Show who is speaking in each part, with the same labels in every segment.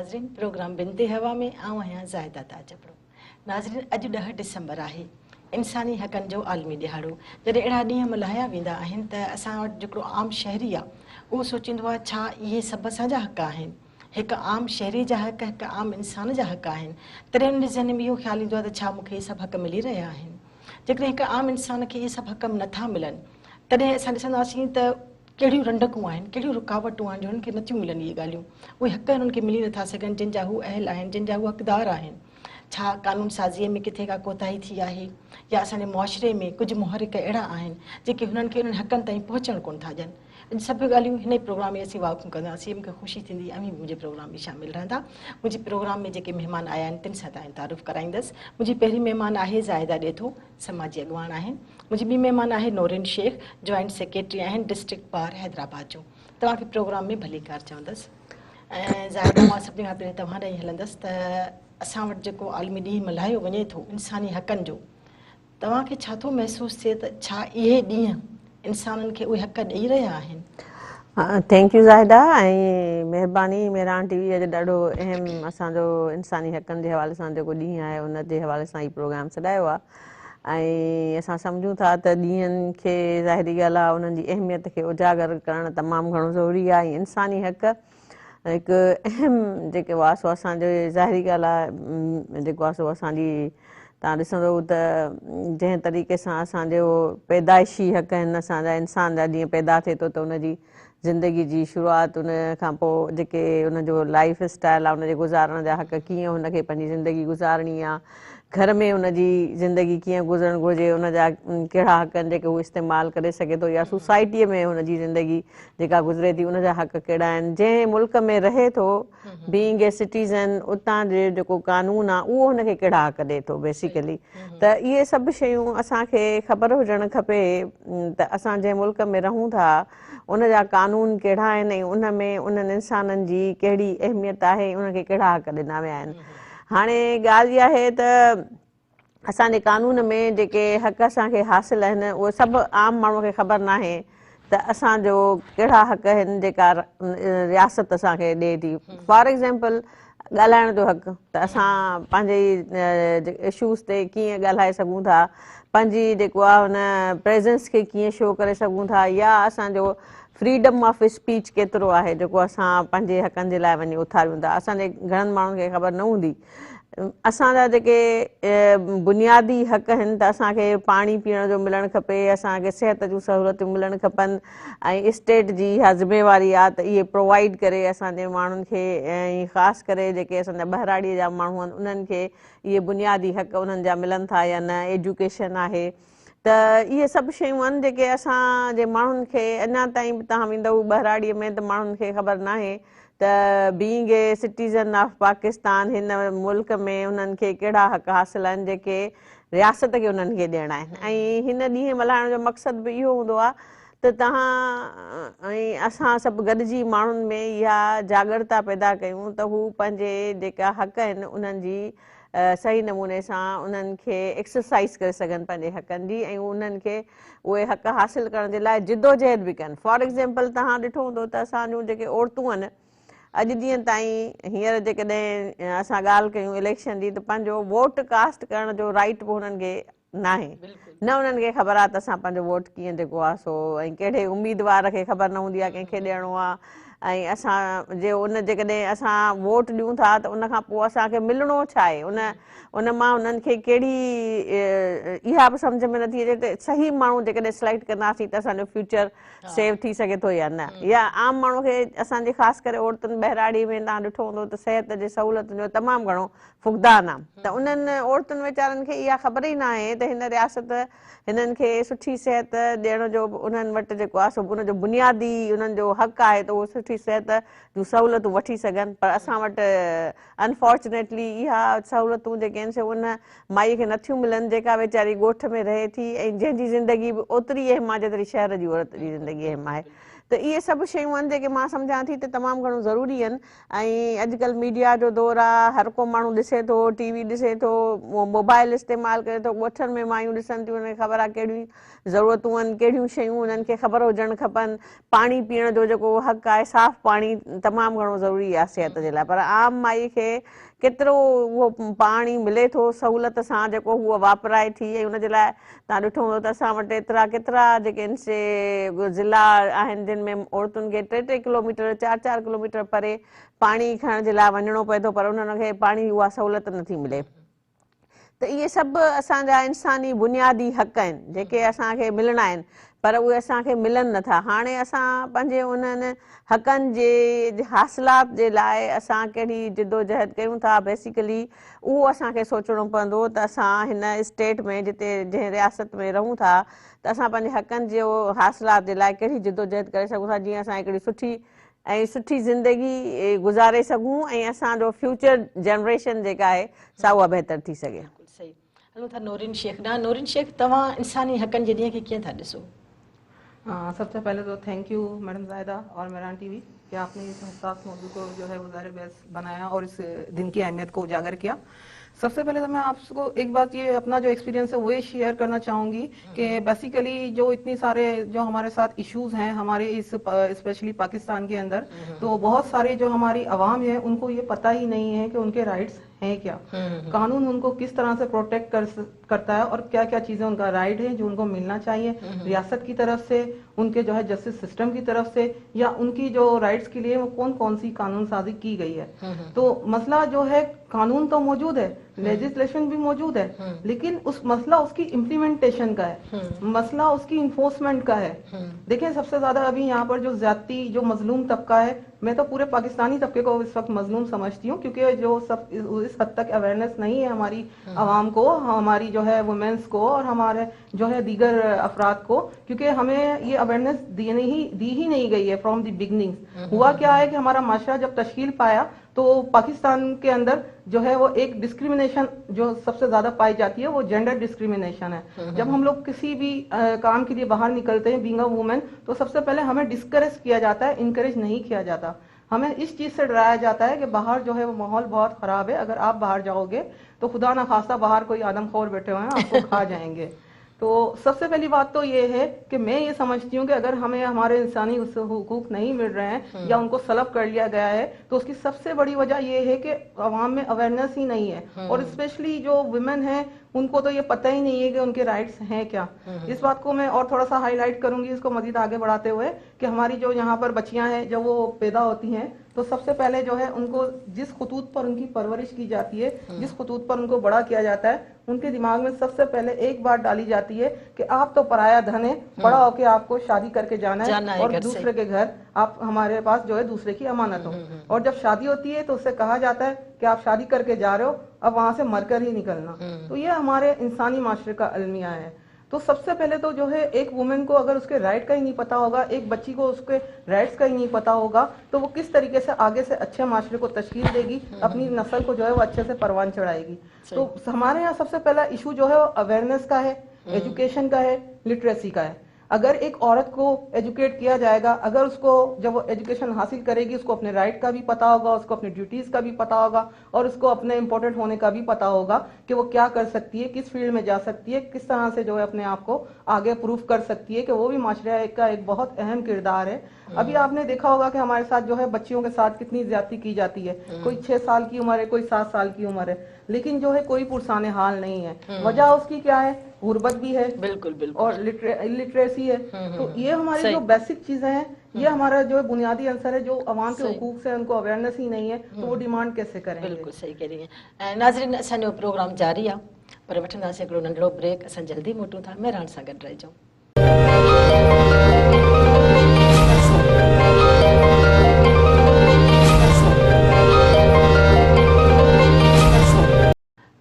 Speaker 1: नाज़रीन प्रोग्राम बिनते हवा में आऊं आहियां ज़ाहिदा ताजपड़ो। नाज़रीन अॼु 10 डिसंबर आहे इंसानी हक़नि जो आलमी ॾिहाड़ो। जॾहिं अहिड़ा ॾींहं मल्हाया वेंदा आहिनि त असां वटि जेको आम शहरी आहे उहो सोचींदो आहे छा इहे सभु असांजा हक़ आहिनि। हिकु आम शहरी जा हक़ हिकु आम इंसान जा हक़ आहिनि। तॾहिं उन ज़हन में इहो ख़्यालु ईंदो आहे त छा मूंखे इहे सभु हक़ मिली रहिया आहिनि। जेकॾहिं हिकु आम इंसान खे इहे सभु हक़ नथा मिलनि तॾहिं असां ॾिसंदासीं त कहिड़ियूं रंडकूं आहिनि, कहिड़ियूं रुकावटूं आहिनि जो हुननि खे नथियूं मिलनि इहे ॻाल्हियूं। उहे हक़ हुननि खे मिली नथा सघनि जिन जा हू अहल आहिनि, जिन जा हू हक़दार आहिनि। छा कानून साज़ीअ में किथे का कोताही थी आहे या असांजे मुआशिरे में कुझु मुहरिक अहिड़ा आहिनि जेके हुननि खे उन्हनि हक़नि ताईं पहुचणु कोन था ॾियनि। इन सभु ॻाल्हियूं हिन प्रोग्राम में असीं वाक़फ़ कंदासीं। मूंखे ख़ुशी थींदी अमीं मुंहिंजे प्रोग्राम में शामिलु रहंदा। मुंहिंजे प्रोग्राम में जेके महिमान आया आहिनि तिन सां तव्हां तारीफ़ कराईंदसि। मुंहिंजी पहिरीं महिमान आहे ज़ाहिदा ॾेथो, समाजी अॻवान आहिनि। मुंहिंजी ॿी महिमान आहे नौरिन शेख, जॉइंट सेक्रेटरी आहिनि डिस्ट्रिक्ट बार हैदराबाद जो। तव्हांखे प्रोग्राम में भली कार चवंदसि। ऐं ज़ाहिदा मां सभिनी खां पहिरीं तव्हां ॾांहुं हलंदसि त असां वटि जेको आलमी ॾींहुं मल्हायो वञे थो इंसानी हक़नि जो, तव्हांखे छा थो महसूसु थिए त छा इहे ॾींहं इंसाननि खे उहे हक़ ॾेई रहिया आहिनि?
Speaker 2: थैंक यू ज़ाहिदा ऐं महिरबानी मेहरान टीवी अॼु ॾाढो अहम असांजो इंसानी हक़नि जे हवाले सां जेको ॾींहुं आहे उन जे हवाले सां ई प्रोग्राम सॾायो आहे। ऐं असां सम्झूं था त ॾींहंनि खे ज़ाहिरी ॻाल्हि आहे उन्हनि जी अहमियत खे उजागर करणु तमामु घणो ज़रूरी आहे। इंसानी हक़ हिकु अहम जेको आहे सो असांजे ज़ाहिरी ॻाल्हि आहे जेको आहे सो असांजी तव्हां ॾिसंदो त जंहिं तरीक़े सां असांजो पैदाइशी हक़ आहिनि असांजा इंसान जा, जीअं पैदा थिए थो त उनजी ज़िंदगी जी शुरूआति उन खां पोइ जेके उनजो लाइफ स्टाइल आहे उनजे गुज़ारण जा हक़, कीअं हुनखे पंहिंजी ज़िंदगी गुज़ारणी आहे, घर में उनजी ज़िंदगी कीअं गुज़रणु घुरिजे, उनजा कहिड़ा हक़ आहिनि जेके उहो इस्तेमालु करे सघे थो, या सोसाइटीअ में हुनजी ज़िंदगी जेका गुज़रे थी उनजा हक़ कहिड़ा आहिनि, जंहिं मुल्क में रहे थो बीइंग ए सिटीज़न उतां जो जेको कानून आहे उहो हुनखे कहिड़ा हक़ ॾिए थो बेसिकली। त इहे सभु शयूं असांखे ख़बर हुजणु खपे त असां जंहिं मुल्क में रहूं था उनजा कानून कहिड़ा आहिनि ऐं उन में उन्हनि इंसाननि जी कहिड़ी अहमियत आहे, उनखे कहिड़ा हक़ ॾिना विया आहिनि। हाणे ॻाल्हि इहा आहे त असांजे कानून में जेके हक़ असांखे हासिलु आहिनि उहे सभु आम माण्हूअ खे ख़बर नाहे त असांजो कहिड़ा हक़ आहिनि जेका रियासत असांखे ॾिए थी। फॉर एग्ज़ाम्पल ॻाल्हाइण जो हक़, त असां पंहिंजे इशूज़ ते कीअं ॻाल्हाए सघूं था, पंहिंजी जेको आहे हुन प्रेज़ेंस खे कीअं शो करे सघूं था, या असांजो फ्रीडम ऑफ स्पीच केतिरो आहे जेको असां पंहिंजे हक़नि जे लाइ वञी उथारियूं था। असांजे घणनि माण्हुनि खे ख़बर न हूंदी। असांजा जेके बुनियादी हक़ आहिनि त असांखे पाणी पीअण जो मिलणु खपे, असांखे सिहत जूं सहूलियतूं मिलणु खपनि ऐं स्टेट जी इहा ज़िम्मेवारी आहे त इहे प्रोवाइड करे असांजे माण्हुनि खे, ऐं ख़ासि करे जेके असांजा ॿहिराड़ीअ जा माण्हू आहिनि उन्हनि खे इहे बुनियादी हक़ उन्हनि जा मिलनि था या न, एजुकेशन आहे। त इहे सभु शयूं आहिनि जेके असांजे माण्हुनि खे अञा ताईं बि तव्हां वेंदव ॿहिराड़ीअ में त माण्हुनि खे ख़बर नाहे त being a citizen of Pakistan हिन मुल्क में उन्हनि खे कहिड़ा हक़ हासिल आहिनि जेके रियासत खे उन्हनि खे ॾियणा आहिनि। ऐं हिन ॾींहुं मल्हाइण जो मक़सदु बि इहो हूंदो आहे त तव्हां ऐं असां सभु गॾिजी माण्हुनि में इहा जागरता पैदा कयूं त हू पंहिंजे जेका हक़ आहिनि उन्हनि जी सही नमूने सां उन्हनि खे एक्सरसाइज़ करे सघनि पंहिंजे हक़नि जी, ऐं उन्हनि खे उहे हक़ हासिलु करण जे लाइ जिदोजहद बि कनि। फॉर एग्ज़ाम्पल तव्हां ॾिठो हूंदो त असांजूं जेके औरतूं आहिनि अॼु ॾींहं ताईं, हींअर जेकॾहिं असां ॻाल्हि कयूं इलेक्शन जी, त पंहिंजो वोट कास्ट करण जो राइट बि हुननि खे नाहे। न उन्हनि खे ख़बर आहे त असां पंहिंजो वोट कीअं जेको आहे सो, ऐं कहिड़े उम्मीदवार खे ख़बर न हूंदी आहे कंहिंखे ॾियणो आहे, ऐं असां जे उन जेकॾहिं असां वोट ॾियूं था त उनखां पोइ असांखे मिलणो छा आहे, उन मां उन्हनि खे कहिड़ी इहा बि सम्झ में नथी अचे त सही माण्हू जेकॾहिं सिलेक्ट कंदासीं त असांजो फ्यूचर सेव थी सघे थो या न। या आम माण्हू खे असांजे ख़ासि करे औरतुनि ॿहिराड़ी में तव्हां ॾिठो हूंदो त सिहत जे सहूलियतुनि जो तमामु घणो फुक़दान आहे। त उन्हनि औरतुनि वीचारनि खे इहा ख़बर ई न आहे त हिन रियासत हिननि खे सुठी सिहत ॾियण जो उन्हनि वटि जेको आहे सो उनजो बुनियादी उन्हनि जो हक़ आहे त उहो सुठी सिहत जूं सहूलियतूं वठी सघनि। पर असां वटि अनफॉर्चुनेटली इहा सहूलियतूं जेके आहिनि से उन माईअ खे नथियूं मिलनि जेका वीचारी ॻोठ में रहे थी, ऐं जंहिंजी ज़िंदगी बि ओतिरी अहम आहे जेतिरी शहर जी औरत जी ज़िंदगी अहम आहे। त इहे सभु शयूं आहिनि जेके मां सम्झां थी त तमामु घणो ज़रूरी आहिनि। ऐं अॼुकल्ह मीडिया जो दौरु आहे, हर को माण्हू ॾिसे थो, टीवी ॾिसे थो, मोबाइल इस्तेमालु करे थो, ॻोठनि में मायूं ॾिसनि थियूं, उनखे ख़बर आहे कहिड़ियूं ज़रूरतूं आहिनि, कहिड़ियूं शयूं उन्हनि खे ख़बर हुजणु खपनि। पाणी पीअण जो जेको हक़ु आहे, साफ़ पाणी तमामु घणो ज़रूरी आहे सिहत जे लाइ, पर आम माई खे केतिरो उहो पाणी मिले थो सहूलियत सां जेको उहो वापराए थी। ऐं उनजे लाइ तव्हां ॾिठो हूंदो त असां वटि एतिरा केतिरा जेके ज़िला आहिनि जिन में औरतुनि खे 3-3 किलोमीटर 4-4 किलोमीटर परे पाणी खणण जे लाइ वञिणो पए थो, पर उन्हनि खे पाणी उहा सहूलियत नथी मिले। त इहे सभु असांजा इंसानी बुनियादी हक़ आहिनि जेके असांखे मिलणा आहिनि, पर उहे असांखे मिलनि नथा। हाणे असां पंहिंजे उन्हनि हक़नि जे हासिलात जे लाइ असां कहिड़ी जिदोजहद कयूं था, बेसिकली उहो असांखे सोचणो पवंदो त असां हिन स्टेट में जिते जंहिं रियासत में रहूं था त असां पंहिंजे हक़नि जो हासिलात जे लाइ कहिड़ी जिदोजहद करे सघूं था, जीअं असां हिकिड़ी सुठी ज़िंदगी गुज़ारे सघूं ऐं असांजो फ्यूचर जनरेशन जेका आहे सा उहा बहितर थी सघे।
Speaker 1: सही। हलो था नौरीन शेख ॾांहुं। नौरीन शेख, तव्हां इंसानी हक़नि जे ॾींहं खे कीअं था ॾिसो?
Speaker 3: सबसे पहले तो थैंक यू मैडम ज़ाहिदा और मेरान टीवी कि आपने इस हसास मौजू को जो है वो ज़ाहिर बहस बनाया और इस दिन की अहमियत को उजागर किया। सबसे पहले तो मैं आपको एक बात ये अपना जो एक्सपीरियंस है वो ये शेयर करना चाहूँगी कि बेसिकली जो इतनी सारे जो हमारे साथ इश्यूज हैं हमारे इस स्पेशली पाकिस्तान के अंदर, तो बहुत सारे जो हमारी आवाम है उनको ये पता ही नहीं है कि उनके राइट्स हैं क्या, कानून उनको किस तरह से प्रोटेक्ट करता है और क्या क्या चीजें उनका राइट है जो उनको मिलना चाहिए रियासत की तरफ से, उनके जो है जस्टिस सिस्टम की तरफ से, या उनकी जो राइट्स के लिए वो कौन कौन सी कानून साजी की गई है। तो मसला जो है कानून तो मौजूद है, लेजिस्लेशन भी मौजूद है, लेकिन उस मसला उसकी इम्प्लीमेंटेशन का है, मसला उसकी इन्फोर्समेंट का है। देखिए सबसे ज्यादा अभी यहाँ पर जो ज्यादती जो मजलूम तबका है, मैं तो पूरे पाकिस्तानी तबके को इस वक्त मजलूम समझती हूँ, क्योंकि जो सब इस हद तक अवेयरनेस नहीं है हमारी आवाम को, हमारी जो है वुमेन्स को और हमारे जो है दीगर अफराद को, क्योंकि हमें ये अवेयरनेस दी ही नहीं गई है फ्रॉम द बिगनिंग। हुआ क्या है कि हमारा माशरा जब तश्कील पाया तो पाकिस्तान के अंदर जो है वो एक डिस्क्रिमिनेशन जो सबसे ज्यादा पाई जाती है वो जेंडर डिस्क्रिमिनेशन है। जब हम लोग किसी भी काम के लिए बाहर निकलते हैं बीइंग अ वुमेन, तो सबसे पहले हमें डिस्करेज किया जाता है, इनकरेज नहीं किया जाता। हमें इस चीज से डराया जाता है कि बाहर जो है वो माहौल बहुत खराब है, अगर आप बाहर जाओगे तो खुदा ना खास्ता बाहर कोई आदमखोर बैठे हुए हैं आपको खा जाएंगे। तो सबसे पहली बात तो ये है कि मैं ये समझती हूँ कि अगर हमें हमारे इंसानी हुकूक नहीं मिल रहे हैं या उनको सलब कर लिया गया है, तो उसकी सबसे बड़ी वजह ये है कि अवाम में अवेयरनेस ही नहीं है, और स्पेशली जो वुमेन है उनको तो ये पता ही नहीं है कि उनके राइट्स हैं क्या। इस बात को मैं और थोड़ा सा हाईलाइट करूंगी इसको मजीद आगे बढ़ाते हुए कि हमारी जो यहाँ पर बच्चियां हैं जब वो पैदा होती हैं तो सबसे पहले जो है उनको जिस खतूत पर उनकी परवरिश की जाती है, जिस खतूत पर उनको बड़ा किया जाता है, उनके दिमाग में सबसे पहले एक बात डाली जाती है कि आप तो पराया धन है, बड़ा होके आपको शादी करके जाना है और दूसरे के घर आप हमारे पास जो है दूसरे की अमानत हो। और जब शादी होती है तो उससे कहा जाता है कि आप शादी करके जा रहे हो, अब वहां से मरकर ही निकलना। तो ये हमारे इंसानी माशरे का अलमिया है। तो सबसे पहले तो जो है एक वुमेन को अगर उसके राइट का ही नहीं पता होगा, एक बच्ची को उसके राइट्स का ही नहीं पता होगा, तो वो किस तरीके से आगे से अच्छे माशरे को तश्कील देगी, अपनी नस्ल को जो है वो अच्छे से परवान चढ़ाएगी। तो हमारे यहाँ सबसे पहला इशू जो है वो अवेयरनेस का है, एजुकेशन का है, लिटरेसी का है। अगर एक औरत को एजुकेट किया जाएगा, अगर उसको जब वो एजुकेशन हासिल करेगी उसको अपने राइट का भी पता होगा, उसको अपने ड्यूटीज का भी पता होगा और उसको अपने इम्पोर्टेंट होने का भी पता होगा कि वो क्या कर सकती है, किस फील्ड में जा सकती है, किस तरह से जो है अपने आप को आगे प्रूफ कर सकती है कि वो भी माशरे का एक बहुत अहम किरदार है। अभी आपने देखा होगा कि हमारे साथ जो है बच्चियों के साथ कितनी ज्यादती की जाती है, कोई 6 साल की उम्र है, कोई 7 साल की उम्र है, लेकिन जो है कोई पुरसाने हाल नहीं है। वजह उसकी क्या है? गुर्बत भी है, बिल्कुल बिल्कुल, और इलिटरेसी है। तो ये हमारी जो बेसिक चीजें हैं, ये हमारा जो बुनियादी आंसर है, जो अवाम के हुकूक से उनको अवेयरनेस ही नहीं है तो वो डिमांड कैसे करेंगे।
Speaker 1: बिल्कुल सही कह रही हैं। नाज़रीन, असांजो प्रोग्राम जारी आहे, पर वठंदासीं हिकिड़ो नंढड़ो ब्रेक। असां जल्दी मोटूं था, महिरान सां गॾु रहिजो।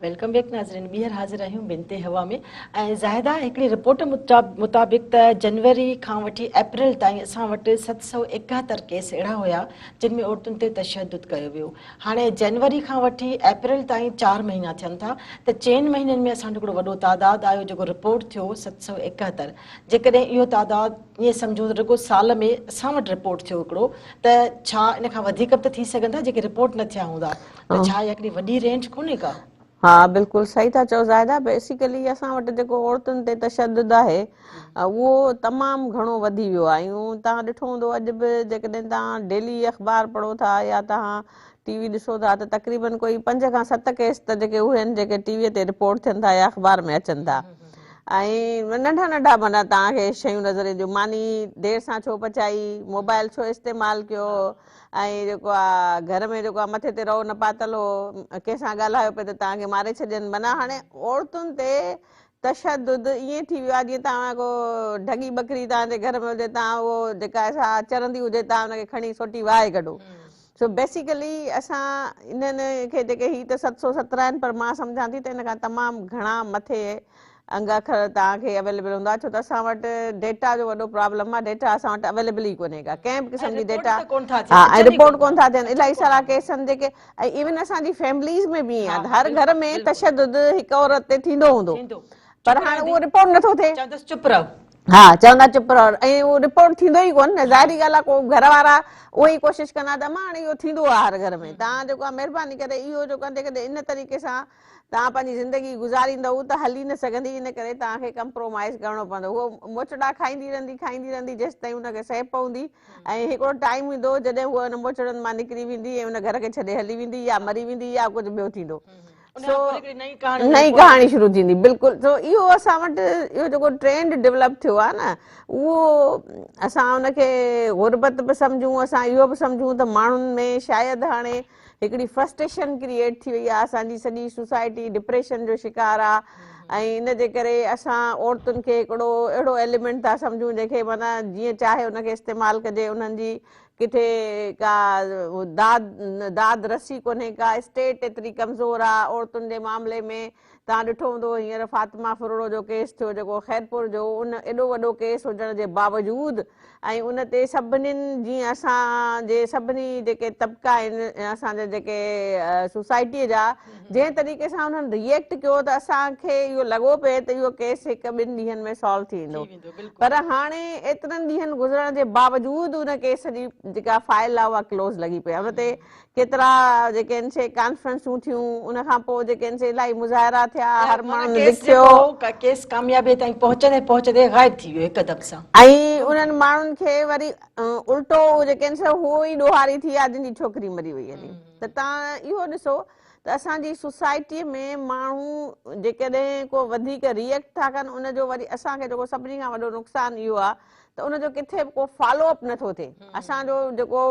Speaker 1: वेलकम बैक नाज़रीन। ॿीहर हाज़िर आहियूं बिनते हवा में। ऐं ज़ाहिदा, हिकिड़ी रिपोर्ट मुताबिक़ त जनवरी खां वठी अप्रैल ताईं असां वटि 771 केस अहिड़ा हुया जिन में औरतुनि ते तशद्दुद कयो वियो। हाणे जनवरी खां वठी अप्रैल ताईं 4 महीना थियनि था त 4 महीननि में असांजो हिकिड़ो वॾो तादाद आयो जेको रिपोर्ट थियो 771। जेकॾहिं इहो तादाद ईअं सम्झो त रुगो साल में असां वटि रिपोर्ट थियो हिकिड़ो, त छा इन खां वधीक बि त थी सघंदा जेके रिपोर्ट न थिया हूंदा? त छा इहा हिकिड़ी वॾी रेंज कोन्हे का?
Speaker 2: हाँ बिल्कुलु सही था चओ ज़ाहिदा। बेसिकली असां वटि जेको औरतुनि ते तशद्दुद आहे उहो तमामु घणो वधी वियो आहे। ऐं तव्हां ॾिठो हूंदो अॼु बि जेकॾहिं तव्हां डेली अख़बार पढ़ो था या तव्हां टीवी ॾिसो था त तक़रीबन कोई 5 खां 7 केस त जेके उहे आहिनि जेके टीवीअ ते रिपोर्ट थियनि था या अख़बार में अचनि था। ऐं नंढा नंढा माना तव्हांखे शयूं नज़र ईंदियूं, मानी देरि सां छो पचाई, मोबाइल छो इस्तेमालु कयो, ऐं जेको आहे घर में जेको आहे मथे ते रहो न पातल हो, कंहिंसां ॻाल्हायो पिए त तव्हांखे मारे छॾनि। माना हाणे औरतुनि ते तशद्दुद ईअं थी वियो आहे जीअं तव्हां को ढगी बकरी तव्हांजे घर में हुजे, तव्हां उहो जेका छा चरंदी हुजे तव्हां हुनखे खणी सोटी वाहे कढो। सो बेसिकली असां इन्हनि खे जेके ही त 717 आहिनि, पर मां सम्झां थी त इन खां तमामु घणा मथे अंग अखर तव्हांखे अवेलेबल हूंदा, छो त असां वटि डेटा जो वॾो प्रॉब्लम आहे। डेटा असां वटि अवेलेबल ई कोन्हे का कंहिं बि क़िस्म जी डेटा। हा, ऐं रिपोर्ट कोन था थियनि। इलाही सारा केस आहिनि जेके, ऐं इवन असांजी फैमिलीज़ में बि आहे, हर घर में तशद्दुद हिकु औरत ते थींदो हूंदो, पर हाणे उहो रिपोर्ट नथो थिए।
Speaker 1: चुप रहो।
Speaker 2: हा, चवंदा चुप रहो, ऐं उहो रिपोर्ट थींदो ई कोन न। ज़ाहिरी ॻाल्हि आहे, को घर वारा उहो ई कोशिशि कंदा त मां हाणे इहो थींदो आहे हर घर में। तव्हां जेको आहे महिरबानी करे इहो जेको आहे जेकॾहिं इन तरीक़े सां तव्हां पंहिंजी ज़िंदगी गुज़ारींदव त हली न सघंदी। इन करे तव्हांखे कंप्रोमाइज़ करिणो पवंदो। उहो मोचड़ा खाईंदी रहंदी जेसि ताईं हुनखे सह पवंदी। ऐं हिकिड़ो टाइम ईंदो जॾहिं उहा हुन मोचड़नि मां निकिरी वेंदी ऐं हुन घर खे छॾे हली वेंदी, या मरी वेंदी, या कुझु ॿियो थींदो। नई कहाणी शुरू थींदी। बिल्कुलु। सो इहो असां वटि इहो जेको ट्रेंड डेवलप थियो आहे न, उहो असां हुनखे गुरबत बि सम्झूं, असां इहो बि सम्झूं त माण्हुनि में शायदि हाणे हिकिड़ी फ्रस्ट्रेशन क्रिएट थी वई आहे। असांजी सॼी सोसाइटी डिप्रेशन जो शिकार आहे, ऐं इन जे करे असां औरतुनि खे हिकिड़ो अहिड़ो एलिमेंट था सम्झूं जंहिंखे माना जीअं चाहे हुनखे इस्तेमालु कजे। उन्हनि जी किथे का दाद रसी कोन्हे का, स्टेट एतिरी कमज़ोर आहे औरतुनि जे मामले में। तव्हां ॾिठो हूंदो हींअर फातिमा फुरोड़ो जो केस थियो जेको ख़ैरपुर जो, उन एॾो वॾो केस हुजण जे बावजूदि ऐं उन ते सभिनीनि, जीअं असांजे सभिनी जेके तबिका आहिनि असांजे जेके सोसाइटीअ जा, जंहिं तरीक़े सां हुननि रिएक्ट कयो त असांखे इहो लॻो पिए त इहो केस 1-2 ॾींहंनि में सॉल्व थी वेंदो। पर हाणे एतिरनि ॾींहंनि गुज़रण जे बावजूदि उन केस जी जेका फाइल आहे उहा क्लोज़ लॻी पई आहे। उन ते केतिरा जेके आहिनि से कॉन्फ्रेंसूं थियूं, उन खां पोइ जेके आहिनि से इलाही मुज़ाहिरा थिया, हर माण्हू लिखियो,
Speaker 1: केस कामयाबी ताईं पहुचंदे पहुचंदे गायब थी वियो हिकदम सां।
Speaker 2: ऐं उन्हनि माण्हुनि खे वरी उल्टो जेके आहिनि से उहो ई ॾोहारी थी आहे जिन जी छोकिरी मरी वई हली। त तव्हां इहो ॾिसो त असांजी सोसाइटीअ में माण्हू जेकॾहिं को वधीक रिएक्ट था कनि, उनजो वरी असांखे जेको सभिनी खां वॾो नुक़सानु इहो आहे त उनजो किथे बि को फॉलोअप नथो थिए। असांजो जेको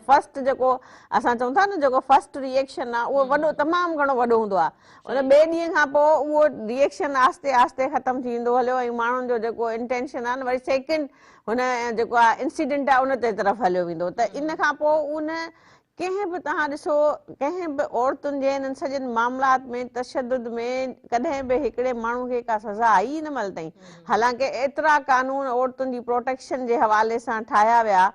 Speaker 2: फस्ट जेको असां चऊं था न जेको फस्ट रिएक्शन आहे उहो वॾो तमामु घणो वॾो हूंदो आहे। उन ॿिए ॾींहं खां पोइ उहो रिएक्शन आस्ते आस्ते ख़तमु थी वेंदो हलियो, ऐं माण्हुनि जो जेको इंटेंशन आहे न वरी सेकेंड हुन जेको आहे इंसिडेंट आहे उन ते तरफ़ हलियो वेंदो। त इन खां पोइ उन कंहिं बि तव्हां ॾिसो कंहिं बि औरतुनि जे हिननि सॼनि मामलात में तशद्दुद में कॾहिं बि हिकिड़े माण्हू खे का सज़ा आई न महिल ताईं। हालांकि एतिरा कानून औरतुनि जी प्रोटेक्शन जे हवाले सां ठाहिया विया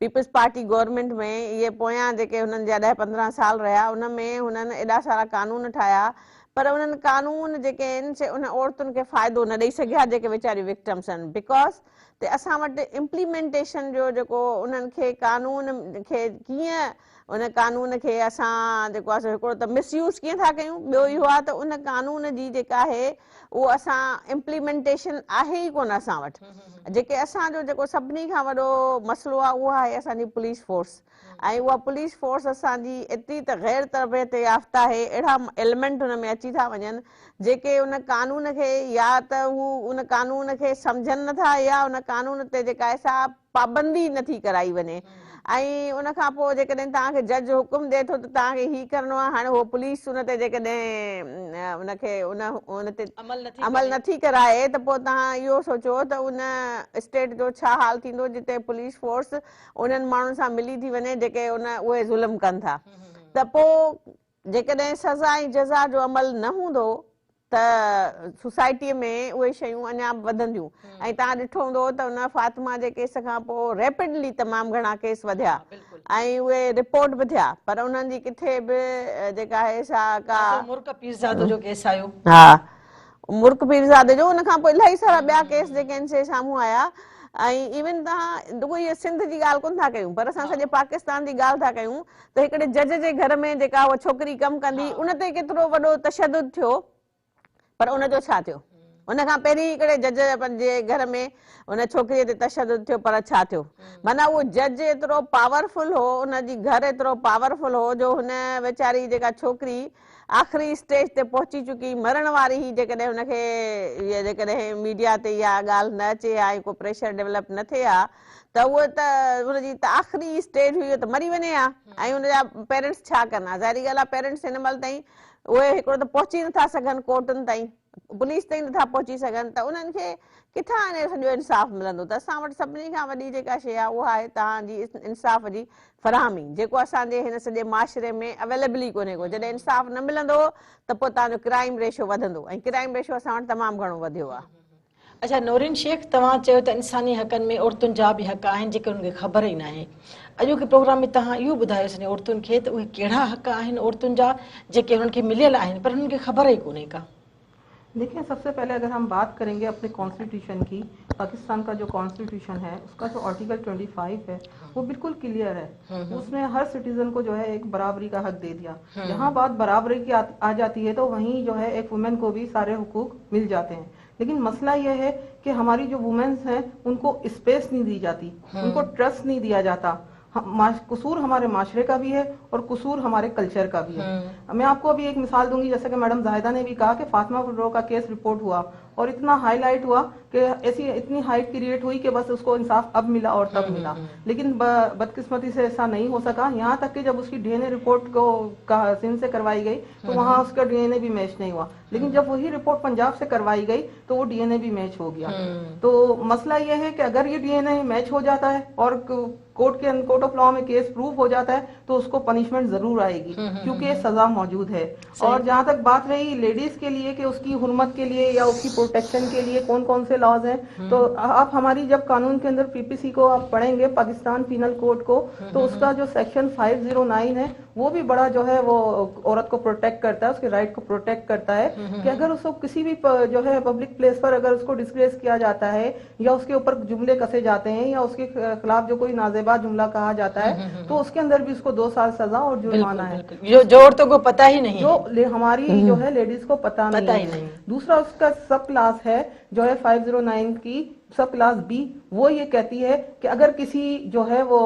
Speaker 2: पीपल्स पार्टी गवर्नमेंट में, इहे पोयां जेके हुननि जा 10-15 साल रहिया उन में हुननि एॾा सारा कानून ठाहिया, पर उन्हनि कानून जेके आहिनि से उन औरतुनि खे फ़ाइदो न ॾेई सघिया जेके वीचारियूं विक्टिम्स आहिनि। बिकॉज़ ते असां वटि इम्प्लीमेंटेशन जो जेको उन्हनि खे कानून खे कीअं उन कानून खे असां जेको आहे हिकिड़ो त मिसयूज़ कीअं था कयूं, ॿियो इहो आहे त उन कानून जी जेका आहे उहो असां इम्प्लीमेंटेशन आहे ई कोन असां वटि। जेके असांजो जेको सभिनी खां वॾो मसइलो आहे उहा आहे असांजी पुलिस फोर्स, ऐं उहा पुलिस फोर्स असांजी एतिरी त गैर तरबियत याफ़्ता आहे, अहिड़ा एलिमेंट हुन में अची था वञनि जेके उन कानून खे या त हू उन कानून खे सम्झनि नथा, या उन कानून ते जेका आहे सा पाबंदी नथी कराई वञे। ऐं उन खां पोइ जेकॾहिं तव्हांखे जज हुकुम ॾिए थो त तव्हांखे हीउ करिणो आहे, हाणे उहो पुलिस उन ते जेकॾहिं उनखे उन ते अमल नथी कराए त पोइ तव्हां इहो सोचो त उन स्टेट जो छा हाल थींदो जिते पुलिस फोर्स उन्हनि माण्हुनि सां मिली थी वञे जेके उहे ज़ुल्म कनि था। त पोइ जेकॾहिं सज़ा ऐं जज़ा जो अमल न हूंदो त सोसाइटीअ में उहे शयूं अञा वधंदियूं ऐं तव्हां ॾिठो हूंदो त उन फातिमा जे केस खां पोइ रैपिडली तमामु घणा केस वधिया ऐं उहे रिपोर्ट बि थिया पर उन्हनि जी किथे बि जेका आहे सा का
Speaker 1: मुर्क पीरज़ादो जो केस आयो
Speaker 2: हा मुर्क पीरज़ादे जो उन खां पोइ इलाही सारा ॿिया केस जेके आहिनि से साम्हूं आया ऐं इवन तव्हां रुॻो इहा सिंध जी ॻाल्हि कोन था कयूं पर असां सॼे पाकिस्तान जी ॻाल्हि था कयूं त हिकिड़े जज जे घर में जेका उहा छोकिरी कमु कंदी उन ते केतिरो वॾो तशदुद थियो पर उनजो छा थियो उन खां पहिरीं हिकिड़े जज जे घर में उन छोकिरीअ ते तशदुद थियो पर छा थियो माना उहो जज एतिरो पावरफुल हो उनजी घर एतिरो पावरफुल हो जो हुन वीचारी जेका छोकिरी आख़िरी स्टेज ते पहुची चुकी मरण वारी ही जेकॾहिं हुनखे इहा जेकॾहिं मीडिया ते इहा ॻाल्हि न अचे हा को प्रेशर डेवलप न थिए हा त उहो त हुनजी त आख़िरी स्टेज हुई त मरी वञे हा ऐं हुनजा पेरेंट्स छा कनि ज़ाहिरी ॻाल्हि आहे पेरेंट्स हिन महिल ताईं उहे हिकिड़ो त पहुची नथा सघनि कोर्टुनि ताईं पुलिस ताईं नथा पहुची सघनि त उन्हनि खे किथां हाणे सॼो इंसाफ़ मिलंदो त असां वटि सभिनी खां वॾी जेका शइ आहे उहा आहे तव्हांजी इंसाफ़ जी फराहमी जेको असांजे हिन सॼे माशरे में अवेलेबल ई कोन्हे को जॾहिं इंसाफ़ न मिलंदो त पोइ तव्हांजो क्राइम रेशो वधंदो ऐं क्राइम रेशो असां वटि तमामु घणो वधियो आहे
Speaker 1: अच्छा नौरीन शेख तव्हां चयो त इंसानी हक़नि में औरतुनि जा बि हक़ आहिनि जेके उन्हनि खे ख़बर ई न आहे अॼोके प्रोग्राम में तव्हां इहो ॿुधायो सॼे औरतुनि खे त उहे कहिड़ा हक़ आहिनि औरतुनि जा जेके हुननि खे मिलियल आहिनि पर हुननि खे ख़बर ई कोन्हे का
Speaker 3: देखिए सबसे पहले अगर हम बात करेंगे अपने कॉन्स्टिट्यूशन की पाकिस्तान का जो कॉन्स्टिट्यूशन है उसका जो आर्टिकल 25 है वो बिल्कुल क्लियर है उसने हर सिटीजन को जो है एक बराबरी का हक दे दिया जहाँ बात बराबरी की आ जाती है तो वहीं जो है एक वुमेन को भी सारे हुकूक मिल जाते हैं लेकिन मसला यह है कि हमारी जो वुमेन्स हैं उनको स्पेस नहीं दी जाती उनको ट्रस्ट नहीं दिया जाता कसूर हमारे माशरे का भी है और कसूर हमारे कल्चर का भी है मैं आपको अभी एक मिसाल दूंगी जैसे कि मैडम जाहिदा ने भी कहा कि फातिमा बुर्रो का केस रिपोर्ट हुआ और इतना हाईलाइट हुआ कि ऐसी इतनी हाइट क्रिएट हुई कि बस उसको इंसाफ अब मिला और तब मिला लेकिन बदकिस्मती से ऐसा नहीं हो सका यहाँ तक कि जब उसकी डीएनए रिपोर्ट को सिंध से करवाई गई तो वहाँ उसका डीएनए भी मैच नहीं हुआ लेकिन जब वही रिपोर्ट पंजाब से करवाई गई तो वो डीएनए भी मैच हो गया तो मसला ये है कि अगर ये डीएनए मैच हो जाता है और कोर्ट ऑफ लॉ में केस प्रूव हो जाता है तो उसको पनिशमेंट जरूर आएगी क्योंकि सजा मौजूद है और जहाँ तक बात रही लेडीज के लिए कि उसकी हुर्मत के लिए या उसकी प्रोटेक्शन के लिए कौन कौन से लॉज हैं तो आप हमारी जब कानून के अंदर पीपीसी को आप पढ़ेंगे पाकिस्तान पीनल कोड को तो उसका जो सेक्शन 509 है वो भी बड़ा जो है वो औरत को प्रोटेक्ट करता है उसके राइट को प्रोटेक्ट करता है कि अगर उसको किसी भी जो है पब्लिक प्लेस पर अगर उसको डिस्ग्रेस किया जाता है या उसके ऊपर जुमले कसे जाते हैं या उसके खिलाफ जो कोई नाजेबा जुमला कहा जाता है तो उसके अंदर भी उसको 2 साल सजा और जुर्माना है
Speaker 1: जो औरतों को पता ही नहीं
Speaker 3: जो हमारी जो है लेडीज को पता नहीं है दूसरा उसका सब क्लास है जो है 509 की सब क्लास बी वो ये कहती है कि अगर किसी जो है वो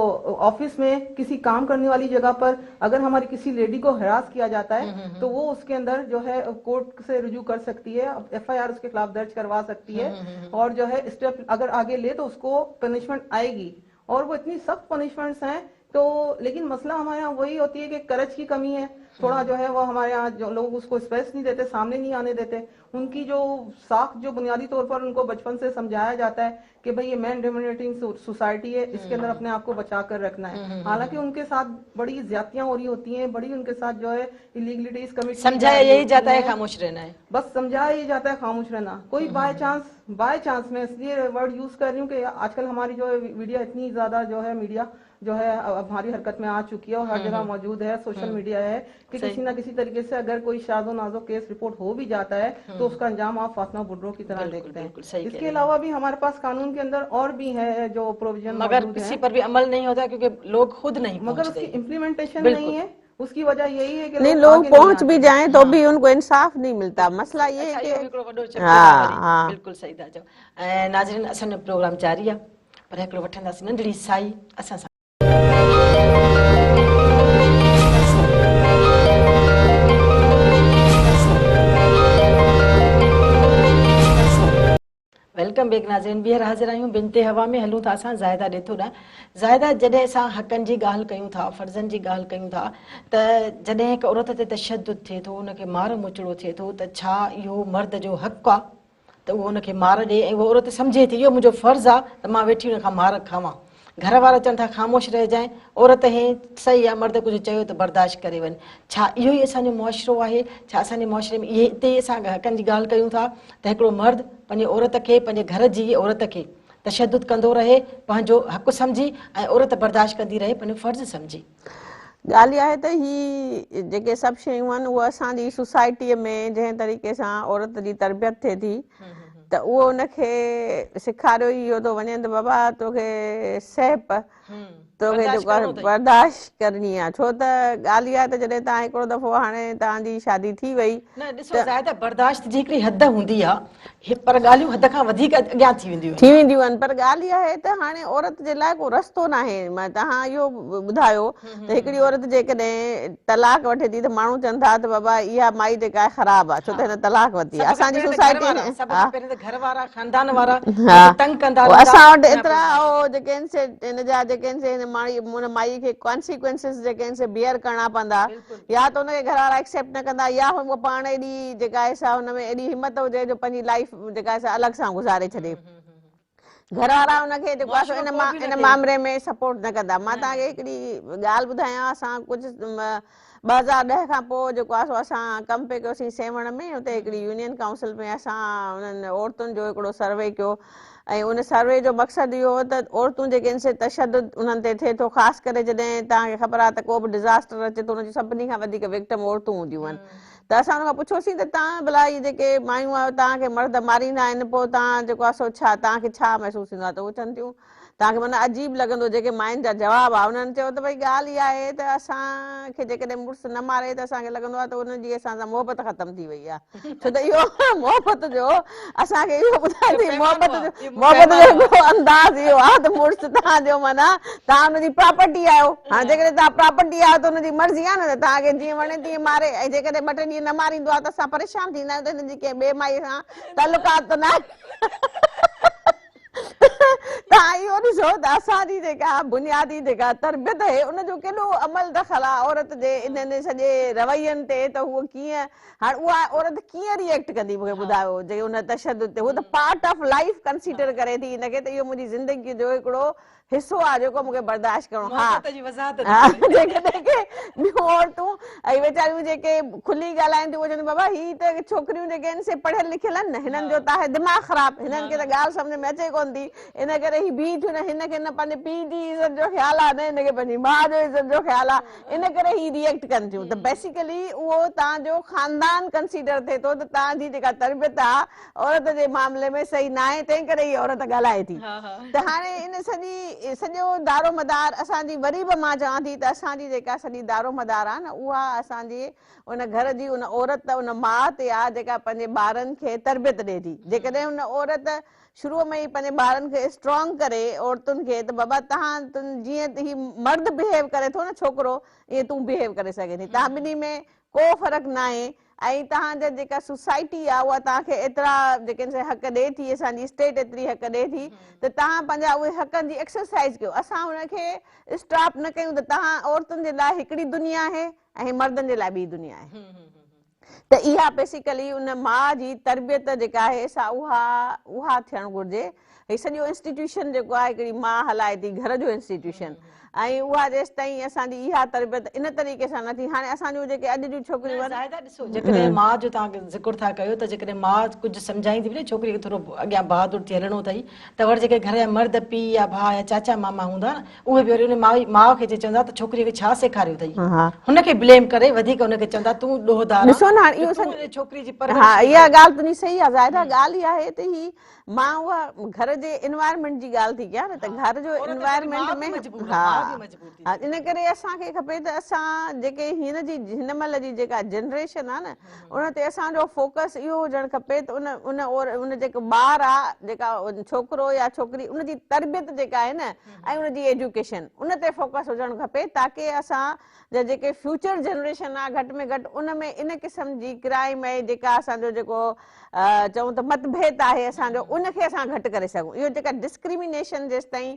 Speaker 3: ऑफिस में किसी काम करने वाली जगह पर अगर हमारी किसी लेडी को हरास किया जाता है तो वो उसके अंदर जो है कोर्ट से रुजू कर सकती है एफआईआर उसके खिलाफ दर्ज करवा सकती है और जो है स्टेप अगर आगे ले तो उसको पनिशमेंट आएगी और वो इतनी सख्त पनिशमेंट्स हैं तो लेकिन मसला हमारे यहाँ वही होती है कि करज की कमी है थोड़ा जो है वो हमारे यहाँ जो लोग उसको स्पेस नहीं देते सामने नहीं आने देते उनकी जो साख जो बुनियादी तौर पर उनको बचपन से समझाया जाता है कि भाई ये मैन डोमिनेटिंग सोसाइटी है इसके अंदर अपने आप को बचा कर रखना है हालांकि उनके साथ बड़ी ज्यादतियां हो रही होती हैं बड़ी उनके साथ जो है इलीगलिटीज कमिट
Speaker 1: समझाया यही जाता है खामोश रहना है
Speaker 3: बस समझाया यही जाता है खामोश रहना कोई बाय चांस मैं इसलिए वर्ड यूज कर रही हूँ कि आजकल हमारी जो मीडिया इतनी ज्यादा जो है मीडिया जो है हमारी हरकत में आ चुकी है और हर जगह मौजूद है सोशल मीडिया है कि किसी ना किसी तरीके से अगर कोई शादो नाजो केस रिपोर्ट हो भी जाता है तो उसका अंजाम आप फातिमा बुर्रो की तरह देखते हैं इसके अलावा भी हमारे पास कानून के अंदर और भी है जो प्रोविजन
Speaker 1: मगर किसी पर भी अमल नहीं होता क्योंकि लोग खुद नहीं
Speaker 3: मगर उसकी इम्प्लीमेंटेशन नहीं है उसकी वजह यही है कि
Speaker 2: नहीं लोग पहुंच भी जाएं तो भी उनको इंसाफ नहीं मिलता मसला ये है कि
Speaker 1: बिल्कुल सही था चओ ऐं नाज़रीन असांजो प्रोग्राम जारी आहे पर हिकिड़ो वठंदासीं नंढड़ी साई असां सां वेलकम बैक नाज़रीन ॿीहर हाज़िर आहियूं बिनते हवा में हलूं था असां ज़ाहिदा ॾिठो न ज़ाहिदा जॾहिं असां हक़नि जी ॻाल्हि कयूं था फ़र्ज़नि जी ॻाल्हि कयूं था त जॾहिं हिकु औरत ते तशदुद थिए थो उनखे मार मुचड़ो थिए थो त छा इहो मर्द जो हक़ु आहे त उहो उनखे मार ॾिए ऐं उहा औरत सम्झे थी इहो मुंहिंजो फ़र्ज़ु आहे त मां वेठी उनखां मार खावां घर वारा चवनि था ख़ामोश रहिजांइ, औरत हे सही आहे, मर्द कुझु चयो त बर्दाश्त करे वञ। छा इहो ई असांजो मुआशिरो आहे? छा असांजे मुआशिरे में इहे हिते असां हक़नि जी ॻाल्हि कयूं था त हिकिड़ो मर्द पंहिंजे औरत खे, पंहिंजे घर जी औरत खे तशदुद कंदो रहे, पंहिंजो हक़ु सम्झी, ऐं औरत बर्दाश्त कंदी रहे पंहिंजो फ़र्ज़ु सम्झी?
Speaker 2: ॻाल्हि इहा आहे त ही जेके सभु शयूं आहिनि उहे असांजी सोसाइटीअ में जंहिं तरीक़े सां औरत जी तरबियत थिए थी त उहो उनखे सेखारियो ई इहो थो वञे त बाबा तोखे सहप, तोखे जेको आहे बर्दाश्त करणी आहे। छो त ॻाल्हि इहा आहे त जॾहिं तव्हां हिकिड़ो दफ़ो हाणे तव्हांजी शादी थी वई
Speaker 1: न, ॾिसो ज़ाहिदा बर्दाश्त जी हिकिड़ी हद हूंदी आहे, पर ॻाल्हियूं हद खां वधीक अॻियां थी वेंदियूं
Speaker 2: आहिनि। पर ॻाल्हि इहा आहे त हाणे औरत जे लाइ को रस्तो न आहे। तव्हां इहो ॿुधायो त हिकिड़ी औरत जेकॾहिं तलाक वठे थी त माण्हू चवनि था त बाबा इहा माई जेका आहे ख़राबु आहे, छो त हिन तलाक वरिती आहे। असांजी सोसाइटी में
Speaker 1: घर वारा, खानदान वारा तंग कंदा,
Speaker 2: असां वटि एतिरा जेके आहिनि से हिन जा जेके आहिनि से हुन माई खे कॉन्सिक्वेंसिस जेके आहिनि से बियर करणा पवंदा, या त हुनखे घर वारा एक्सेप्ट न कंदा, या उहा पाण एॾी जेका आहे सा हुन में एॾी हिमत हुजे जो पंहिंजी लाइफ जेका आहे सा अलॻि सां गुज़ारे छॾे। घर वारा हुनखे जेको आहे इन मामले में सपोर्ट न कंदा। मां तव्हांखे हिकिड़ी ॻाल्हि ॿुधायां, असां कुझु 2010 खां पोइ जेको आहे सो असां कमु पिया कयोसीं सेवण में, हुते हिकिड़ी यूनियन काउंसिल में असां उन्हनि औरतुनि जो हिकिड़ो सर्वे कयो, ऐं उन सर्वे जो मक़सदु इहो हो त औरतूं जेके आहिनि से तशदुद उन्हनि ते थिए थो, ख़ासि करे जॾहिं तव्हांखे ख़बर आहे त को बि डिज़ास्टर अचे थो, उनजी सभिनी खां वधीक विक्टिम औरतूं हूंदियूं आहिनि। त असां हुन खां पुछियोसीं त तव्हां भला इहे जेके मायूं आहियो तव्हांखे मर्द मारींदा आहिनि, पोइ तव्हां जेको आहे सो छा तव्हांखे छा महसूसु थींदो आहे? त उहे चवनि थियूं तव्हांखे माना अजीब लॻंदो जेके मायुनि जा जवाब आहे। उन्हनि चयो त भई ॻाल्हि इहा आहे त असांखे जेकॾहिं मुड़ुसु न मारे त असांखे लॻंदो आहे त उनजी असां सां मोहबत ख़तमु थी वई आहे। छो त इहो मोहबत जो असांखे इहो ॿुधाए थी, मोहबत जो हिकिड़ो अंदाज़ इहो आहे त मुड़ुसु तव्हांजो माना तव्हां हुनजी प्रॉपर्टी आहियो। हाणे जेकॾहिं तव्हां प्रॉपर्टी आहियो त हुनजी मर्ज़ी आहे न त तव्हांखे जीअं वणे तीअं मारे, ऐं जेकॾहिं 2 टे ॾींहं न मारींदो आहे त असां परेशान थींदा आहियूं त हिनजी कंहिं ॿिए माई सां तालुकात त न आहे। तव्हां इहो ॾिसो त असांजी जेका बुनियादी जेका तरबियत आहे उनजो केॾो अमल दख़ल आहे औरत जे इन्हनि सॼे रवैयनि ते, त उहो कीअं हाणे उहा औरत कीअं रिएक्ट कंदी मूंखे ॿुधायो जे उन तशदुद ते? उहो त पार्ट ऑफ लाइफ कंसीडर करे थी हिनखे त इहो मुंहिंजी ज़िंदगीअ जो हिकिड़ो हिसो आहे जेको मूंखे बर्दाश्त करणो। जेकॾहिं ॿियूं औरतूं ऐं वीचारियूं जेके खुली ॻाल्हाइनि थियूं, उहे चवनि बाबा ही त छोकिरियूं जेके आहिनि से पढ़ियल लिखियल आहिनि न, हिननि जो त आहे दिमाग़ ख़राबु, हिननि खे त ॻाल्हि सम्झ में अचे कोन थी, इन करे ही बीह थियूं न, हिनखे न पंहिंजे पीउ जी इज़त जो ख़्यालु आहे, न हिनखे पंहिंजी माउ जो इज़त जो ख़्यालु आहे, इन करे ही रिएक्ट कनि थियूं। त बेसिकली उहो तव्हांजो ख़ानदान कंसीडर थिए थो त तव्हांजी जेका तरबियत आहे औरत जे मामले में सही न आहे, तंहिं करे ही औरत ॻाल्हाए थी। त हाणे इन सॼो दारोमदार असांजी वरी बि मां चवां थी त असांजी जेका सॼी दारोमदार आहे न उहा असांजी उन घर जी उन औरत उन माउ ते आहे जेका पंहिंजे ॿारनि खे तरबियत ॾिए थी। जेकॾहिं उन औरत शुरूअ में ई पंहिंजे ॿारनि खे स्ट्रॉन्ग करे औरतुनि खे त बाबा तव्हां जीअं ही मर्द बिहेव करे थो न छोकिरो, ईअं तूं बिहेव करे सघे थी, तव्हां ॿिन्ही में को फ़र्क़ु न आहे, ऐं तव्हांजा जेका सोसाइटी आहे उहा तव्हांखे एतिरा जेके हक़ ॾिए थी, असांजी स्टेट एतिरी हक़ ॾिए थी त तव्हां पंहिंजा उहे हक़नि जी एक्सरसाइज़ कयो। असां हुनखे स्टॉप न कयूं त तव्हां औरतुनि जे लाइ हिकिड़ी दुनिया आहे ऐं मर्दनि जे लाइ ॿी दुनिया आहे। त इहा बेसिकली उन माउ जी तरबियत जेका आहे सा उहा थियणु घुरिजे। ही सॼो इंस्टीट्यूशन जेको आहे हिकिड़ी माउ हलाए थी, घर जो इंस्टीट्यूशन, ऐं उहा जेसि ताईं असांजी इहा तरबियत इन तरीक़े सां न थी। हाणे असांजूं जेके अॼु जूं छोकिरियूं
Speaker 1: ॾिसो, जेकॾहिं माउ जो तव्हां ज़िक्र था कयो त जेकॾहिं माउ कुझु सम्झाईंदी बि न छोकिरी खे थोरो अॻियां बहादुर थी हलणो अथई, त वरी जेके घर जा मर्द पीउ या भाउ या चाचा मामा हूंदा न, उहे बि वरी उन माउ खे चवंदा त छोकिरीअ खे छा सेखारियो अथई, हुनखे ब्लेम करे वधीक हुनखे चवंदा तूं ॾोहदार छोकिरी जी परवरिश।
Speaker 2: हा, इहा ॻाल्हि तुंहिंजी सही आहे ज़ाहिदा। ॻाल्हि इहा आहे त ही मां उहा घर जे इन्वायरमेंट जी ॻाल्हि थी कयां न, त घर जो इन्वायरमेंट में हा, इन करे असांखे खपे त असां जेके हिन महिल जी जेका जनरेशन आहे न उन ते असांजो फोकस इहो हुजणु खपे त उन जेको ॿारु आहे जेका छोकिरो या छोकिरी उनजी तरबियत जेका आहे न ऐं उनजी एजुकेशन उन ते फोकस हुजणु खपे, ताकी असां जेके फ्यूचर जनरेशन आहे घटि में घटि उन में इन क़िस्म जी क्राइम ऐं जेका असांजो जेको चऊं त मतभेद आहे असांजो उनखे असां घटि करे सघूं। इहो जेका डिस्क्रिमिनेशन जेसि ताईं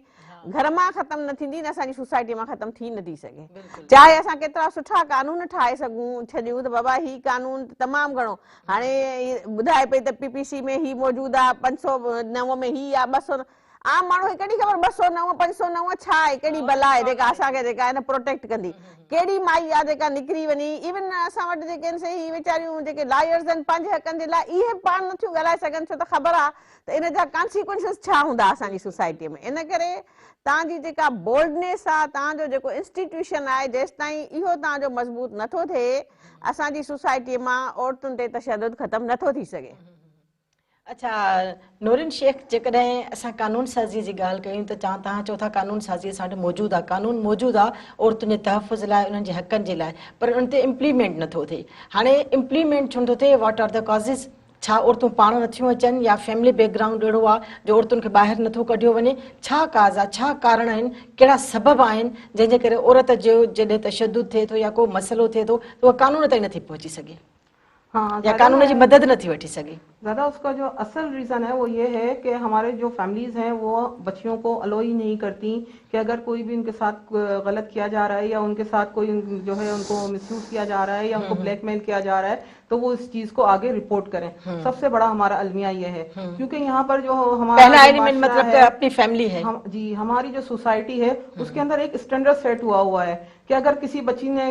Speaker 2: घर मां ख़तमु न थींदी न असांजी सोसाइटी मां ख़तमु थी नथी सघे। चाहे असां केतिरा सुठा कानून ठाहे छॾियूं त बाबा ही कानून तमामु घणो हाणे ॿुधाए पई त PPC में ही मौजूदु आहे, 509 में ही आहे, 200 आम माण्हू खे कहिड़ी ख़बर 209 509 छा आहे, कहिड़ी बला आहे जेका असांखे जेका आहे न प्रोटेक्ट कंदी, कहिड़ी माई आहे जेका निकिरी वञी। इवन असां वटि जेके आहिनि सही वीचारियूं जेके लॉयर्स आहिनि पंहिंजे हक़नि जे लाइ इहे पाण नथियूं ॻाल्हाए सघनि, छो त ख़बर आहे त इन जा कॉन्सिक्वेंसिस छा हूंदा असांजी सोसाइटीअ में। इन करे तव्हांजी जेका बोल्डनेस आहे, तव्हांजो जेको इंस्टीट्यूशन आहे, जेसिताईं इहो तव्हांजो मज़बूत नथो थिए असांजी सोसाइटीअ मां औरतुनि ते तशदुद ख़तमु नथो थी सघे।
Speaker 1: अच्छा नूरिन शेख, जेकॾहिं असां कानून साज़ी जी ॻाल्हि कयूं त तव्हां चओ था कानून साज़ी असां वटि मौजूदु आहे, कानून मौजूदु आहे औरतुनि जे तहफ़ुज़ लाइ, उन्हनि जे हक़नि जे लाइ, पर उन ते इम्प्लीमेंट नथो थिए। हाणे इम्प्लीमेंट छो नथो थिए? What are the causes? छा औरतूं पाण नथियूं अचनि या फैमिली बैकग्राउंड अहिड़ो आहे जो औरतुनि खे ॿाहिरि नथो कढियो वञे? छा काज़ आहे, छा कारण आहिनि, कहिड़ा सबब आहिनि जंहिंजे करे औरत जो जॾहिं तशदुद थिए थो या को मसइलो थिए थो त उहा कानून ताईं नथी पहुची सघे
Speaker 3: हाँ,
Speaker 1: या कानून जी मदद नथी वठी सगे?
Speaker 3: ज़्यादा उसका जो असल रीज़न है वो ये है कि हमारे जो फैमिलीज़ हैं वो बच्चियों को अलो ही नहीं करती कि अगर कोई भी उनके साथ गलत किया जा रहा है या उनके साथ कोई जो है उनको मिसयूज किया जा रहा है या उनको ब्लैकमेल किया जा रहा है तो वो इस चीज को आगे रिपोर्ट करें। सबसे बड़ा हमारा अलमिया ये है, क्योंकि यहाँ पर जो हमारा
Speaker 1: पहला एलिमेंट मतलब है अपनी फैमिली है।
Speaker 3: जी, हमारी जो सोसाइटी है उसके अंदर एक स्टैंडर्ड सेट हुआ है कि अगर किसी बच्ची ने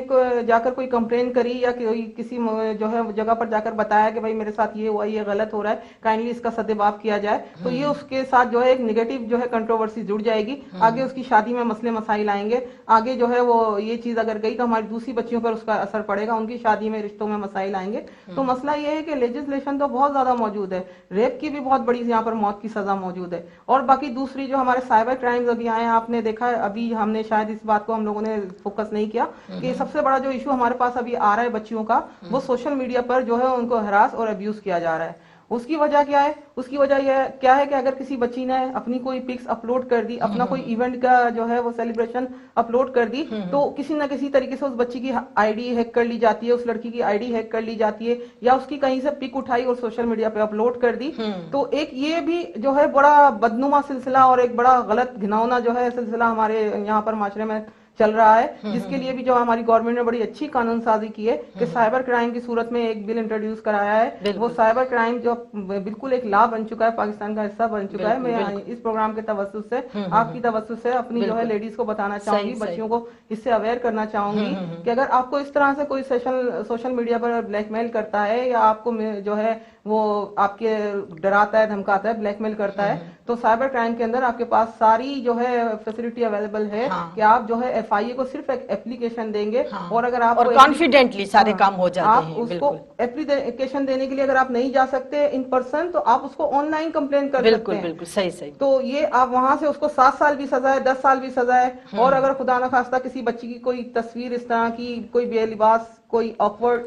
Speaker 3: जाकर कोई कंप्लेन करी या कोई किसी जो है जगह पर जाकर बताया कि भाई मेरे साथ ये हुआ, ये गलत हो रहा है, काइंडली इसका सद्देबाब किया जाए, तो ये उसके साथ जो है एक नेगेटिव जो है कंट्रोवर्सी जुड़ जाएगी, आगे उसकी शादी में मसले मसाइल आएंगे, आगे जो है वो ये चीज अगर गई तो हमारी दूसरी बच्चियों पर उसका असर पड़ेगा, उनकी शादी में रिश्तों में मसाइल आएंगे। तो मसला ये है कि लेजिस्लेशन तो बहुत ज्यादा मौजूद है, रेप की भी बहुत बड़ी यहाँ पर मौत की सजा मौजूद है, और बाकी दूसरी जो हमारे साइबर क्राइम्स अभी आए हैं, आपने देखा है, अभी हमने शायद इस बात को हम लोगों ने फोकस नहीं किया कि सबसे बड़ा जो इशू हमारे पास अभी आ रहा है बच्चियों का, वो सोशल मीडिया पर जो है उनको हरास और अब्यूज किया जा रहा है। उसकी वजह क्या है? उसकी वजह यह क्या है कि अगर किसी बच्ची ने अपनी कोई पिक्स अपलोड कर दी, अपना कोई इवेंट का जो है वो सेलिब्रेशन अपलोड कर दी, तो किसी न किसी तरीके से उस बच्ची की आईडी हैक कर ली जाती है, उस लड़की की आईडी हैक कर ली जाती है, या उसकी कहीं से पिक उठाई और सोशल मीडिया पे अपलोड कर दी। तो एक ये भी जो है बड़ा बदनुमा सिलसिला और एक बड़ा गलत घिनौना जो है सिलसिला हमारे यहाँ पर माशरे में चल रहा है, जिसके लिए भी जो हमारी गवर्नमेंट ने बड़ी अच्छी कानून साजी की है कि साइबर क्राइम की सूरत में एक बिल इंट्रोड्यूस कराया है। वो साइबर क्राइम जो बिल्कुल एक लॉ बन चुका है, पाकिस्तान का हिस्सा बन चुका है। मैं इस प्रोग्राम के तवज्जुह से, आपकी तवज्जुह से अपनी जो है लेडीज को बताना चाहूंगी, बच्चियों को इससे अवेयर करना चाहूंगी कि अगर आपको इस तरह से कोई सोशल मीडिया पर ब्लैकमेल करता है या आपको जो है वो आपके डराता है, धमकाता है, ब्लैकमेल करता है, तो साइबर क्राइम के अंदर आपके पास सारी जो है फैसिलिटी अवेलेबल है कि आप जो है एफआईए को सिर्फ एक एप्लीकेशन देंगे, और अगर आप
Speaker 1: कॉन्फिडेंटली सारे काम हो जाते
Speaker 3: आप
Speaker 1: हैं।
Speaker 3: उसको एप्लीकेशन देने के लिए अगर आप नहीं जा सकते इन पर्सन, तो आप उसको ऑनलाइन कंप्लेन कर सकते हैं।
Speaker 1: बिल्कुल सही सही। तो
Speaker 3: ये आप वहां से उसको 7 साल भी सजा है, 10 साल भी सजा है, और अगर खुदा न खास्ता किसी बच्ची की कोई तस्वीर इस तरह की, कोई बेलिबास, कोई ऑकवर्ड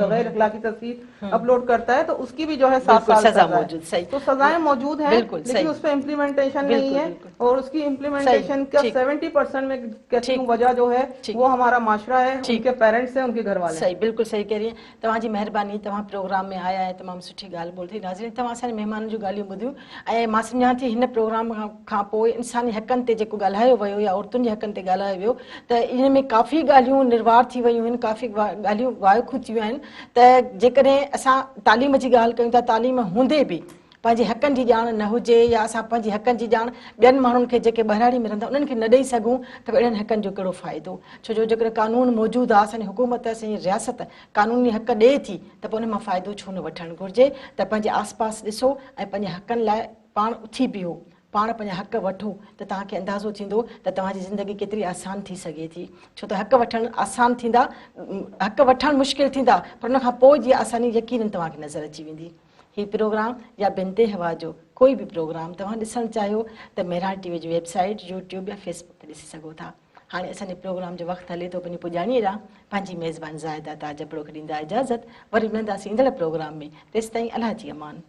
Speaker 3: गैर अखलाकी तस्वीर अपलोड करता है, तो उसकी भी जो है 7 साल सजा मौजूद। तो सजाएं मौजूद हैं, लेकिन उस पर इम्प्लीमेंटेशन नहीं है, और उसकी इम्प्लीमेंटेशन का 70% में कहती हूँ वजह जो है वो हमारा माशरा है, उनके पेरेंट्स हैं, उनके घर वाले।
Speaker 1: सही, बिल्कुल सही कह रही है। तव्हांजी महिरबानी, तव्हां प्रोग्राम में आया है, तमामु सुठी ॻाल्हि ॿोली। नाज़रीन, तव्हां असांजे महिमाननि जूं ॻाल्हियूं ॿुधियूं, ऐं मां सम्झां थी हिन प्रोग्राम खां पोइ इंसानी हक़नि ते जेको ॻाल्हायो वियो या औरतुनि जे हक़नि ते ॻाल्हायो वियो, त इन में काफ़ी ॻाल्हियूं निर्वार थी वियूं आहिनि, काफ़ी ॻाल्हियूं वाइखू थियूं आहिनि। त जेकॾहिं असां तालीम जी ॻाल्हि कयूं था, तालीम हूंदे बि पंहिंजे हक़नि जी ॼाण न हुजे, या असां पंहिंजे हक़नि जी ॼाण ॿियनि माण्हुनि खे जेके ॿहिराड़ी में रहंदा उन्हनि खे न ॾेई सघूं, त अहिड़नि हक़नि जो कहिड़ो फ़ाइदो? छो जो जेकॾहिं कानून मौजूदु आहे, असांजी हुकूमत, असांजी रियासत कानूनी हक़ ॾिए थी, त पोइ उन मां फ़ाइदो छो न वठणु घुरिजे? त पंहिंजे आस पास ॾिसो ऐं पंहिंजे हक़नि लाइ पाण उथी बीहो, पाण पंहिंजा हक़ वठो, त तव्हांखे अंदाज़ो थींदो त तव्हांजी ज़िंदगी केतिरी आसान थी सघे थी। छो त हक़ वठणु आसान थींदा, हक़ वठणु मुश्किल थींदा, पर उन खां पोइ जी आसानी यकीनन तव्हांखे नज़र अची वेंदी। हीउ प्रोग्राम या बिनते हवा जो कोई बि प्रोग्राम तव्हां ॾिसणु चाहियो त मेहरान टीवी जी वेबसाइट, यूट्यूब या फेसबुक ते ॾिसी सघो था। हाणे असांजे प्रोग्राम जो वक़्तु हले थो, पंहिंजी पुॼाणीअ ॾांहुं पंहिंजी मेज़बान ज़ाहिदा ताज जबड़ो खे ॾींदा इजाज़त। वरी मिलंदासीं ईंदड़ प्रोग्राम में, तेसिताईं अलाह जी अमान।